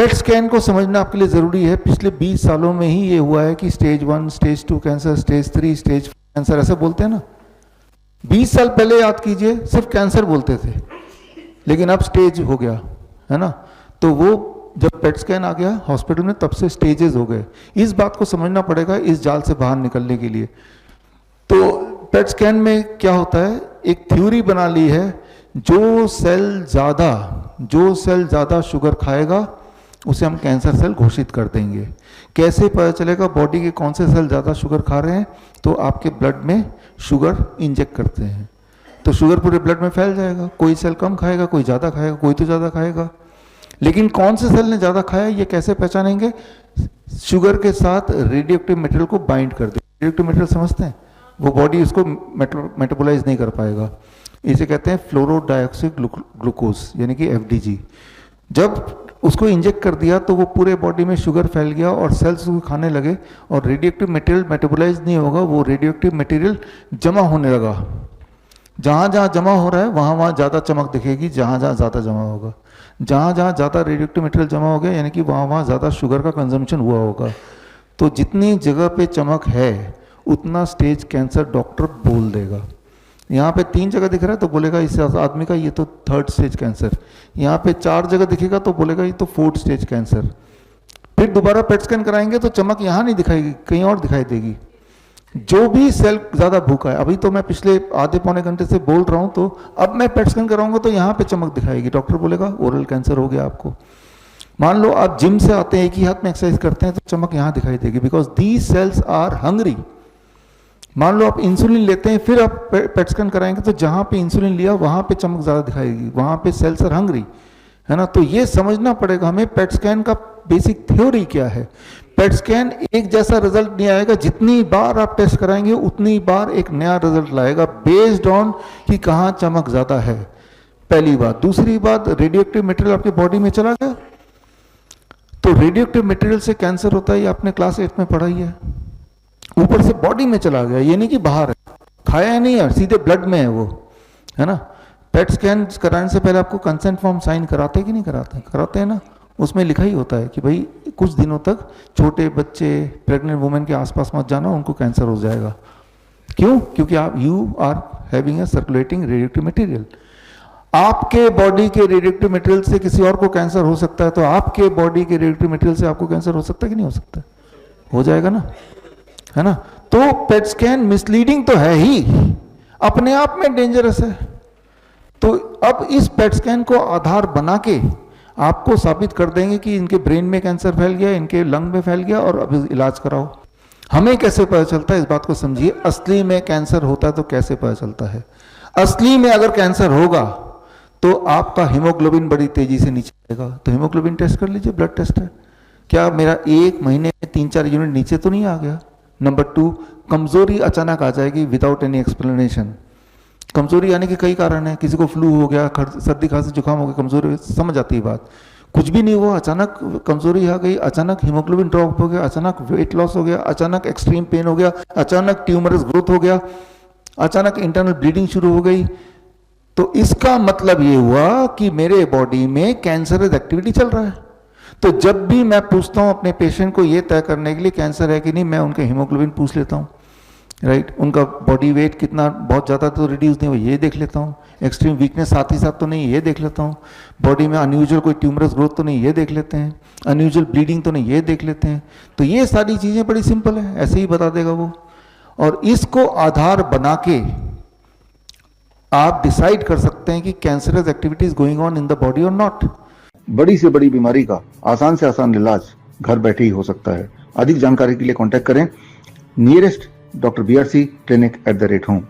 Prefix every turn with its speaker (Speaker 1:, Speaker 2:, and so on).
Speaker 1: PET scan को समझना आपके लिए ज़रूरी है। पिछले 20 सालों में ही ये हुआ है कि stage 1, stage 2 cancer, stage 3, stage 4 cancer ऐसे बोलते हैं ना। 20 साल पहले याद कीजिए सिर्फ कैंसर बोलते थे, लेकिन अब स्टेज हो गया है ना। तो वो जब पेट स्कैन आ गया हॉस्पिटल में तब से स्टेजेस हो गए। इस बात को समझना पड़ेगा इस जाल से बाहर निकलने के लिए। तो पेट स्कैन में क्या होता है, एक थ्योरी बना ली है, जो सेल ज़्यादा शुगर खाएगा उसे हम कैंसर सेल घोषित कर देंगे। कैसे पता चलेगा बॉडी के कौन से सेल ज़्यादा शुगर खा रहे हैं? तो आपके ब्लड में शुगर इंजेक्ट करते हैं तो शुगर पूरे ब्लड में फैल जाएगा। कोई सेल कम खाएगा, कोई ज़्यादा खाएगा, कोई तो ज़्यादा खाएगा। लेकिन कौन से सेल ने ज़्यादा खाया ये कैसे पहचानेंगे? शुगर के साथ रेडियोएक्टिव मटेरियल को बाइंड कर दे। रेडियोएक्टिव मटेरियल समझते हैं? वो बॉडी उसको मेटाबोलाइज नहीं कर पाएगा। इसे कहते हैं फ्लोरो डाइऑक्सी ग्लूकोज यानी कि FDG। जब उसको इंजेक्ट कर दिया तो वो पूरे बॉडी में शुगर फैल गया और सेल्स उसको खाने लगे और रेडियोएक्टिव मटेरियल मेटाबोलाइज नहीं होगा, वो रेडियोएक्टिव मटेरियल जमा होने लगा। जहाँ जहाँ जमा हो रहा है वहाँ वहाँ ज़्यादा चमक दिखेगी, जहाँ जहाँ ज़्यादा जमा होगा। जहाँ जहाँ ज़्यादा रेडियोएक्टिव मटेरियल जमा हो गया यानी कि वहाँ वहाँ ज़्यादा शुगर का कंजम्पशन हुआ होगा। तो जितनी जगह पे चमक है उतना स्टेज कैंसर डॉक्टर बोल देगा। यहाँ पे 3 जगह दिख रहा है तो बोलेगा इस आदमी का ये तो 3rd स्टेज कैंसर। यहाँ पे 4 जगह दिखेगा तो बोलेगा ये तो 4th स्टेज कैंसर। फिर दोबारा पेट स्कैन कराएंगे तो चमक यहाँ नहीं दिखाएगी, कहीं और दिखाई देगी। जो भी सेल ज़्यादा भूखा है, अभी तो मैं पिछले आधे पौने घंटे से बोल रहा हूँ, तो अब मैं पेट स्कैन कराऊंगा तो यहाँ पे चमक दिखाएगी। डॉक्टर बोलेगा ओरल कैंसर हो गया आपको। मान लो आप जिम से आते हैं, एक ही हाथ में एक्सरसाइज करते हैं तो चमक यहाँ दिखाई देगी, because these cells are hungry. मान लो आप इंसुलिन लेते हैं, फिर आप पेट स्कैन कराएंगे तो जहाँ पे इंसुलिन लिया वहाँ पे चमक ज़्यादा दिखाएगी, वहाँ पे सेल्स आर हंग्री, है ना। तो ये समझना पड़ेगा हमें पेट स्कैन का बेसिक थ्योरी क्या है। पेट स्कैन एक जैसा रिजल्ट नहीं आएगा, जितनी बार आप टेस्ट कराएंगे उतनी बार एक नया रिजल्ट लाएगा बेस्ड ऑन कि कहाँ चमक ज़्यादा है, पहली बात। दूसरी बात, रेडियोएक्टिव मटेरियल आपके बॉडी में चला गया तो रेडियोएक्टिव मटेरियल से कैंसर होता है, ये आपने क्लास 8 में पढ़ा ही है। ऊपर से बॉडी में चला गया, ये नहीं कि बाहर है, खाया नहीं है, सीधे ब्लड में है वो, है ना। पेट स्कैन कराने से पहले आपको कंसेंट फॉर्म साइन कराते कि नहीं कराते? कराते हैं ना। उसमें लिखा ही होता है कि भाई कुछ दिनों तक छोटे बच्चे, प्रेग्नेंट वुमेन के आसपास मत जाना, उनको कैंसर हो जाएगा। क्यों? क्योंकि आप you are having a circulating radioactive material. आपके बॉडी के रेडियोएक्टिव मटेरियल से किसी और को कैंसर हो सकता है, तो आपके बॉडी के रेडियोएक्टिव मटेरियल से आपको कैंसर हो सकता है कि नहीं हो सकता? हो जाएगा ना, है ना। तो पेट स्कैन मिसलीडिंग तो है ही, अपने आप में डेंजरस है। तो अब इस पेट स्कैन को आधार बना के आपको साबित कर देंगे कि इनके ब्रेन में कैंसर फैल गया, इनके लंग में फैल गया और अब इलाज कराओ। हमें कैसे पता चलता है, इस बात को समझिए। असली में कैंसर होता है तो कैसे पता चलता है? असली में अगर कैंसर होगा तो आपका हीमोग्लोबिन बड़ी तेजी से नीचे आएगा। तो हीमोग्लोबिन टेस्ट कर लीजिए, ब्लड टेस्ट है। क्या मेरा 1 महीने में 3-4 यूनिट नीचे तो नहीं आ गया? नंबर 2, कमजोरी अचानक आ जाएगी विदाउट एनी एक्सप्लेनेशन। कमजोरी आने के कई कारण है, किसी को फ्लू हो गया, सर्दी खांसी जुकाम हो गया, कमजोरी, समझ आती है बात। कुछ भी नहीं हुआ, अचानक कमजोरी आ गई, अचानक हीमोग्लोबिन ड्रॉप हो गया, अचानक वेट लॉस हो गया, अचानक एक्सट्रीम पेन हो गया, अचानक ट्यूमरस ग्रोथ हो गया, अचानक इंटरनल ब्लीडिंग शुरू हो गई। तो इसका मतलब ये हुआ कि मेरे बॉडी में कैंसरस एक्टिविटी चल रहा है। तो जब भी मैं पूछता हूं अपने पेशेंट को ये तय करने के लिए कैंसर है कि नहीं, मैं उनके हीमोग्लोबिन पूछ लेता हूं, राइट। उनका बॉडी वेट कितना, बहुत ज़्यादा तो रिड्यूस नहीं हो, ये देख लेता हूँ। एक्सट्रीम वीकनेस साथ ही साथ तो नहीं, ये देख लेता हूँ। बॉडी में अनयूजुअल कोई ट्यूमरस ग्रोथ तो नहीं, ये देख लेते हैं। अनयूजुअल ब्लीडिंग तो नहीं, ये देख लेते हैं। तो ये सारी चीज़ें बड़ी सिंपल है, ऐसे ही बता देगा वो। और इसको आधार बना के आप डिसाइड कर सकते हैं कि cancerous activity is going on in the body और नॉट।
Speaker 2: बड़ी से बड़ी बीमारी का आसान से आसान इलाज घर बैठे ही हो सकता है। अधिक जानकारी के लिए कांटेक्ट करें nearest doctor BRC clinic @home।